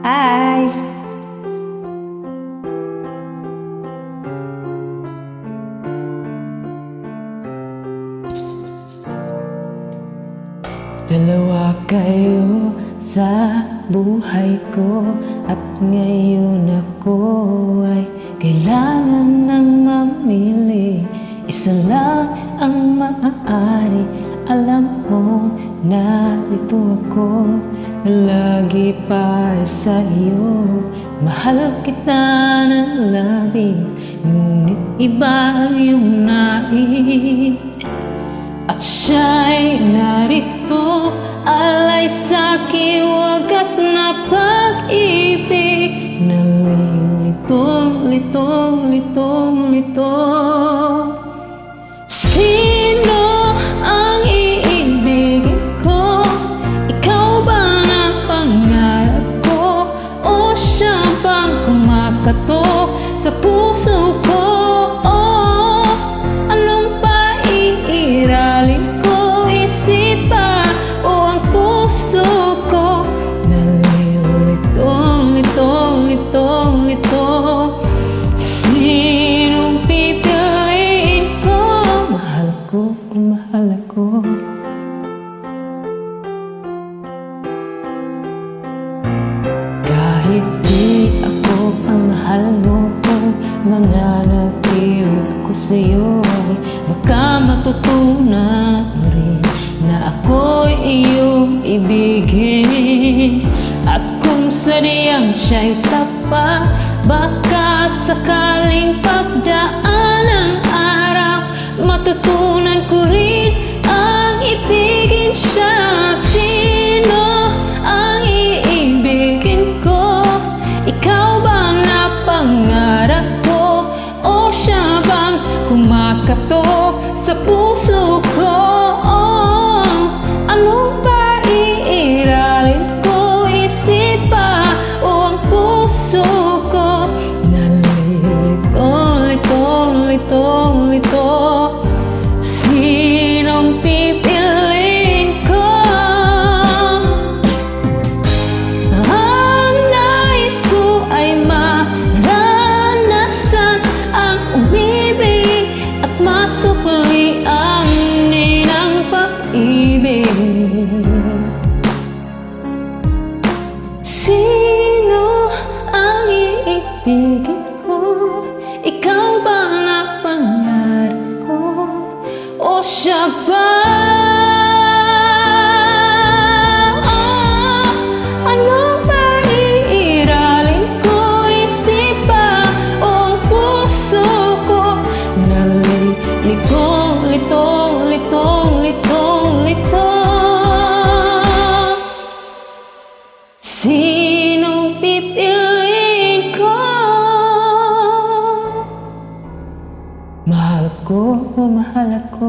Hi! Dalawa kayo sa buhay ko, at ngayon ako ay kailangan ng mamili. Isa lang ang maaari. Alam mo na ito ako, lagi para sa iyo. Mahal kita ng labis, ngunit iba yung nais. At siya'y narito, alay sa'king wagas na pag-ibig, nalilitong, litong, litong, litong. Sino ang iibigin ko? Ikaw ba ang pangarap ko? O siya bang kumakatok sa puso ko? Sinong pipiliin ko? Mahal ko o mahal ako? Kahit di ako ang mahal mo, mananatili ko sa'yo. Baka matutunan mo rin na ako'y iyong ibigin. At kung sadyang siya'y tapat, baka sakaling pagdaan ng araw, matutunan ko rin ang ibigin siya. Sino ang iibigin ko? Ikaw bang napangarap ko? O siya bang kumakatok sa puso ko? Ano ba iiralin ko? Isip ba o ang puso ko? Litong, litong, sinong pipiliin ko? Ang nais ko ay maranasan ang umibig at masukli ang ninang pag-ibig. Sino ang iibigin ko? Ikaw ba ang pangarap ko? O siya ba? Ano ba iiralin ko? Isip ba o ang puso ko? Nalilitong, litong, litong, litong, litong. Sinong pipiliin ko? Mahal ko o mahal ako?